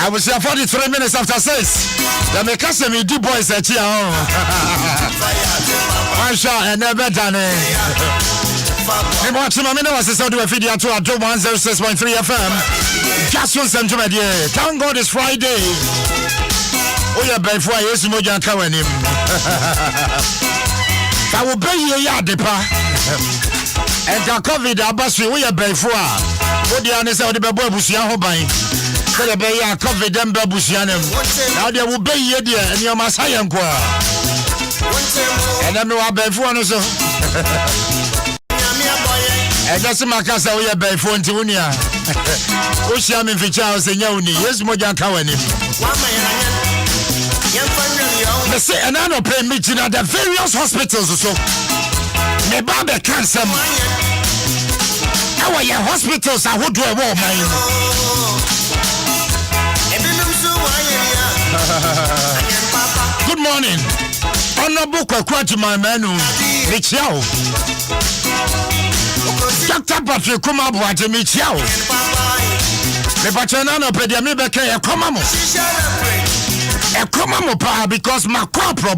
I was here 43 minutes after 6. The make us me do boys at here. I shall never done it. I'm watching my minute was a sort of a video to our 106.3 FM. Just one cent, my dear. Thank God it's Friday. Oh, yeah, before I used to move your car with him. I will pay you a yard, depa. And the COVID, I bust you, we are before. What the honest of the baby Busian Hobine. So the bay are COVID, them Babusianum. Now they will pay you, dear, and your Messiah. And I'm no before also. And that's my casa, we are before Tunia. Ocean in Fichas and Yoni, yes, Mojan Kawani. They say another pay meeting at the various hospitals or so. Maybe cancer. Our hospitals are who do a war, man. Good morning. Honorable Kwakwati, my man, Michelle. Dr. Patrick Kumabuati, Michelle. The Pachanano Pediamibeke, a common. A common power because my corporal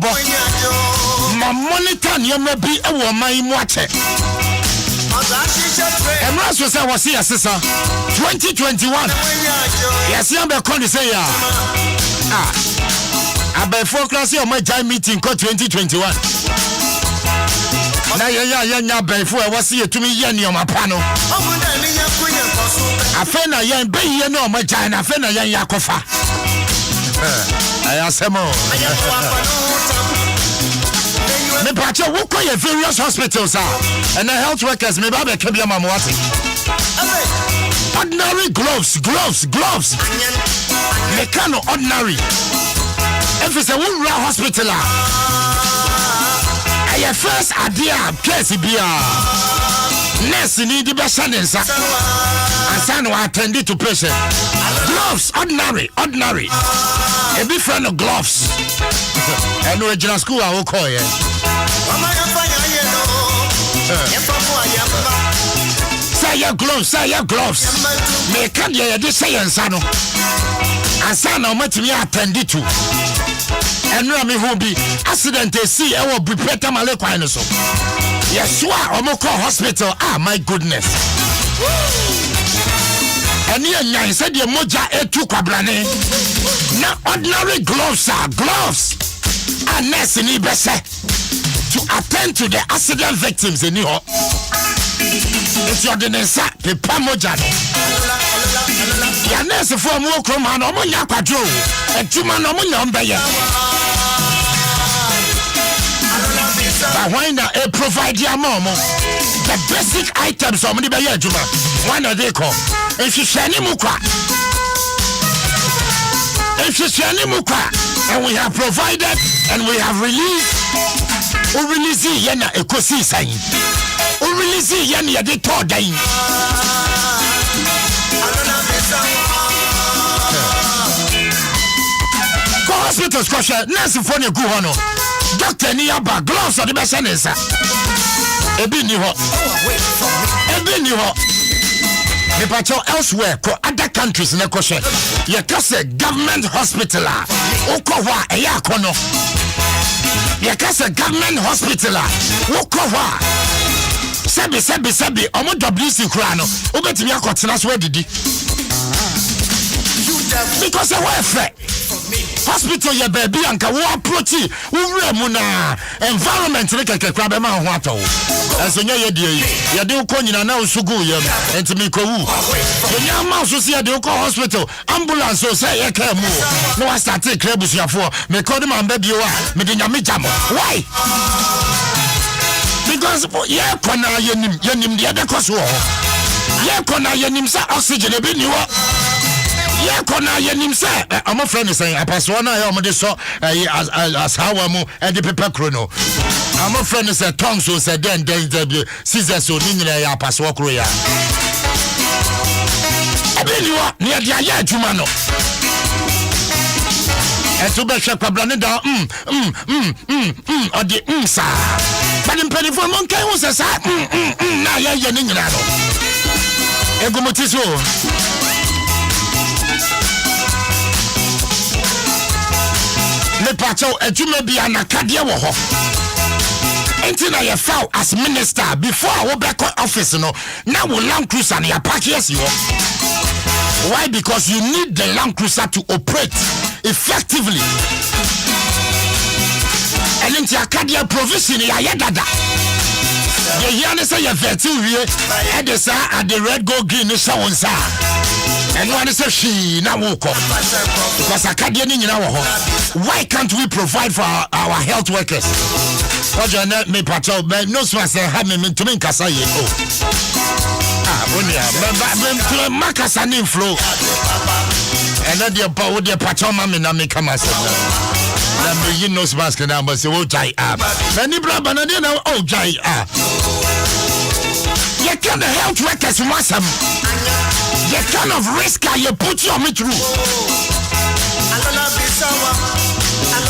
my monitor you may be a woman watch it. And Ross was I was here, sister 2021. Yes, I'm the con say I by 4 class of my time meeting called 2021. Now yeah, before I was here to me on my panel. I feel I am be here no my China, I feel I am Yakofa. I ask him all. Me pacho wo kwa ye various hospitals and the health workers me ba be kebia mamwati. Ordinary gloves. Me kano ordinary. If it's a one hospital I first idea case bia. Nurse need the best and son will attend to patient. Gloves, ordinary. A big friend of gloves. And original school I will call you. Say your gloves. Make up your decision, son. And son, how much we attended to. And Rami who be accident they see I will be better Malekwa so. Yes, you are Omoko Hospital. Ah, my goodness. And you said your moja etu kwabrane. Now ordinary gloves are gloves. And nurse in Ibese to attend to the accident victims in New York. It's your denesa, the pamoja. Your nurse for more command or monya quadro. And two man or monya. But why not provide your mom the basic items of the Bayajuma? Why not they call? If you share Muka, and we have provided and we have released, we release Yana Ekosi sign, we release Yana de Tordain. Go hospitals, Kosha, Nancy Fonia Guhano. Doctor Niaba, gloves of the Bessanesa. Ebini ho. The patrol elsewhere, other countries in the question. You can say government hospital. Okowa, Eyakono. You can say government hospital. Okowa. Sebi, Omo WC Krano. Obeti Yakotinas, where did he? Because I wear fair. Hospital ya baby anka wo approach wo wura na environment ne kekekra be ma ho ato enso nya ye die ye de ko nyina na usugu ye entimi ko wu nya ma so se ye de ko hospital ambulance so say ye ka mu no wa start krebusuafo me ko de man ba bi wa me de nya me jamo why because ye kona yenim de be ko so ye kona yenim sa oxygen e bi ni wo yeah, kona yenim say I'm a friend saying I pass one I am the so as how am and the paper chrono. I'm a friend say tongue so said then scissors so ninja ya pass walk roya. Ebeliwa near the aya jumano. And to be shakwa blane down or the sa. But in penny for monkey was a sa na ya ninja no. Egomotiso. me pacho adwuma bia na kadeɛ wɔ hɔ enti na ye foul as minister before we back office no now we Land Cruiser na ya park yes you. Why? Because you need the Land Cruiser to operate effectively. And into a cardiac provision, ya dada. The Yana say you vetu at the red go green is so on sa. And one is a she now woke up. Because I can't get in our home. Why can't we provide for our health workers? Roger, me patrol, no smash have me to make us say, Makasani flow. And then the power the patoma me na me come as na me you know smash na but say oh jai up. Many brother na dey na oh jai up. You can health workers masam. The kind of risk you put you on me through.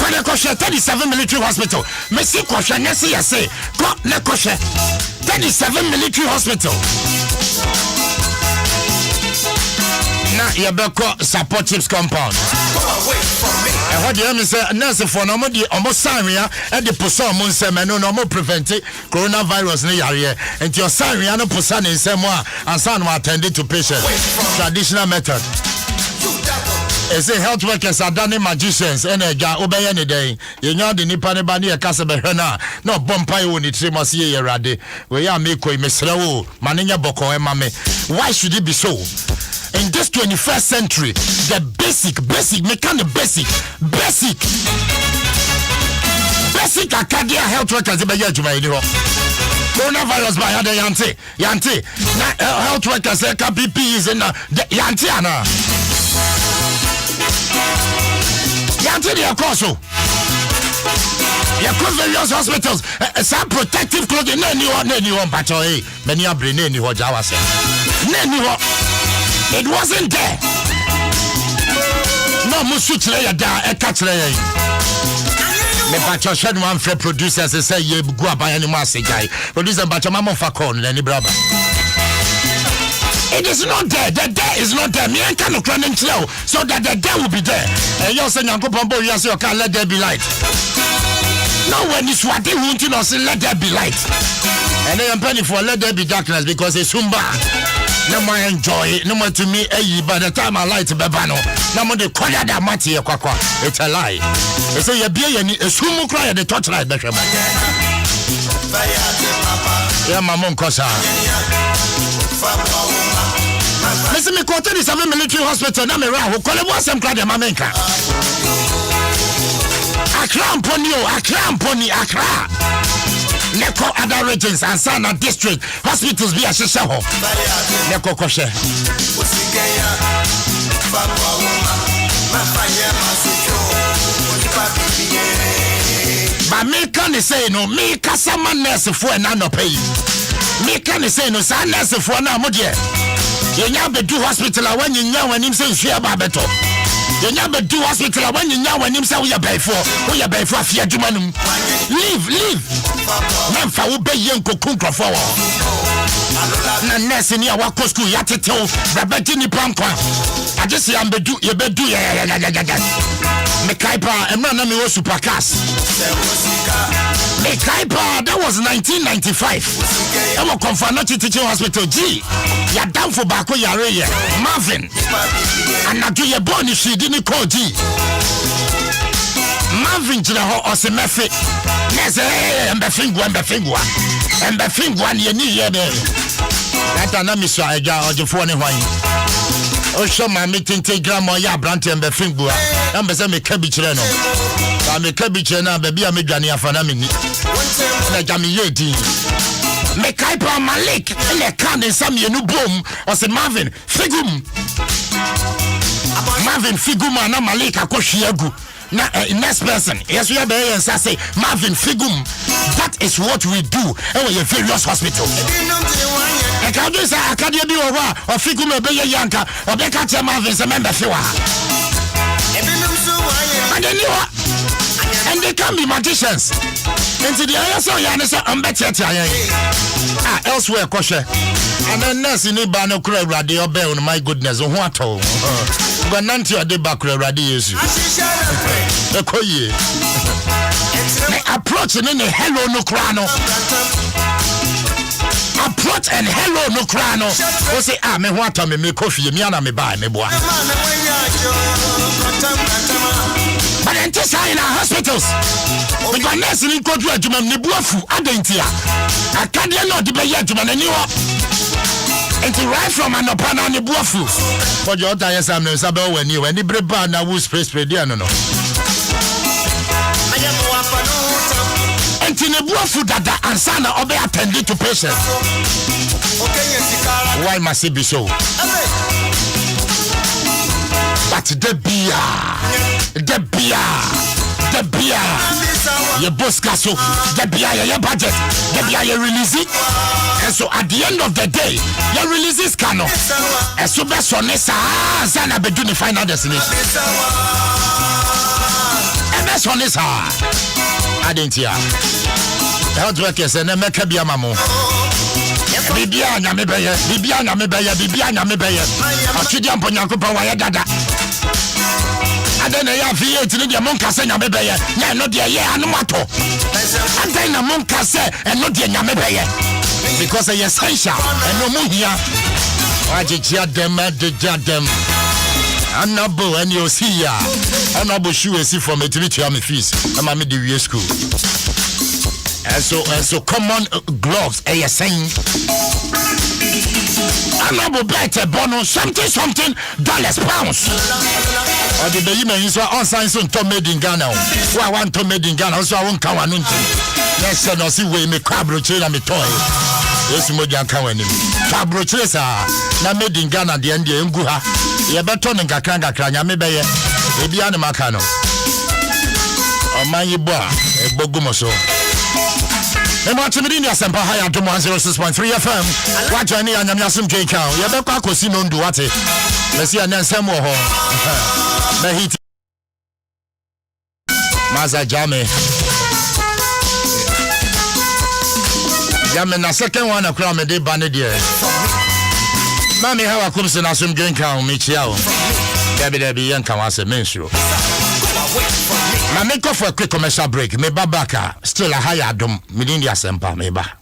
When I go 37 military hospital, me see question nesi ya say go na question 37 military hospital. Na yabeko support chips compound. And what you say nurse for no more almost Syria and the person mon say no more prevent coronavirus ne yare and your Syria no person in same one and son attended to patients traditional method. Is it health workers are done magicians and a ja obey any day. You know the nipa ne ba ne kasa be hwana no bompa yo ni tiri mase ye rade we ya me koi mesra wo manenya boko e mame. Why should it be so? In this 21st century, the basic, me kind of basic Acadia health workers be here juma ini ho. Coronavirus by other yante. Na health workers ka PPEs in yante ana. Yante the course. You could various hospitals. Some protective clothing. Nani one pacho eh. Many are brain nani ho jawa se. Nani ho. It wasn't there. No musuch lay da e catch lay. Me bacho shed one fair producers say ye go about any mass guy. Producer bacho mama fa con any brother. It is not there. The there is not there. Me and can of running slow so that the there will be there. And you say Yankopombo, you say okay, let there be light. No when it's what they want to know, say let there be light. And they am penny for let there be darkness because it's sumba. No more enjoy, no more to me, by the time I light bebano. No more the corner that mati kwakwa. It's a lie. They say you be a sumo cry at the torchlight, Beckham. Yeah, my mom cosa. Listen, me quote this a military hospital. Now me ra who call it was some crowd mamenka. Accra. Neko other regions and Sana district hospitals be a shishaho. Neko koshe. But me can say no, me kasama nurse for an no pay. Me can say no, sa nurse for na modie. You never do hospital when you know when him say share babeto. You never do hospital when you know when him say we are pay for fear jumanum. Leave. Memfa wo be yenko kunkro for. Na nurse ni awako school yatete o, babeti ni pankwa. I just say am bedu, ye bedu ya. Me kaipa emra na me wo supercars. Me kaipa that was 1995. I will confirm not teaching hospital G. Ya down for bako yare ye. Marvin. And na do ye born she didn't call G. Marvin jina ho osemefe. Nese embefingwa ni ye be. That na mi so eja ojefo ne hwan. O show my meeting gram or ya brand embefingwa. Am be say me ka bi kire no. Ba me ka bi kire na ba bia me dwane afana me ni. Na jami ye di. Me kaipa Malik ele kan nsam ye no bom o se Marvin Figum na Malik akohwiagu na next person yes we be here say Marvin Figum. That is what we do in your various hospital. I can do say I can be over or Figum be yanka or be catch Marvin se member fiwa. And they can be magicians. Into the area so ya say am better elsewhere koshe. And then nurse ni ba no kura radio bell, my goodness, who at all. Gwananti ade bakura radi Yesu. Ekoye. Me approach ne hello no krano. Approach and hello no krano. O say me ho atame me coffee me ana me buy me boa. But enter in our hospitals. We got nursing in country adwuma ne buafu adentia. Akadia no de be ye adwuma na niwo. Enti right from anopana ne buafu. For your time yes am no sabe when you when the breba na wo spray there no. Enti ne buafu dada ansa na obe attend to patients. Why must it be so? But the beer, your boss castle, the beer, your budget, the beer, you release it. And so at the end of the day, you release this cano. And so best on this, Zana be doing the final destination. And best on this, I didn't hear. Health workers and make a beer mamo. Bibiana mebeye. Achidiam ponyakopa wa ya dada. Adena ya V8 ni dia monka se nya mebeye. Na no dia ye anomato. Adena monka se eno dia nya mebeye. Because I essential eno mu hia. Wajijia dem dem. Anabo and you see ya. Anabo shoe see from a to me fees. I'm a mid school. And so common gloves a saying another better bonus something dollars pounds. Or the baby is on signs on Tom made in Ghana. Who I want to made in Ghana, so I won't come on. Let's say no see way me cabroche and me toy. Yes, Mojan Kawan. Cabroches are not made in Ghana, the India Nguha. You better than Kakanga Kranya, maybe a Macano. Or my boy, a Bogumoso. And watch me in your sample high to 106.3 FM. Watch any and Yasum J. Cow. You better go see no do what it. Let's see an answer more. The heat Maza Jame. Yamen, a second one, a crown, a day bandier. Mammy, how I come to Nasum J. Cow, Michiao. Debbie Young Kawas a menstrual. I make off for a quick commercial break. Me babaka still a higher dom. Me India sempa me ba.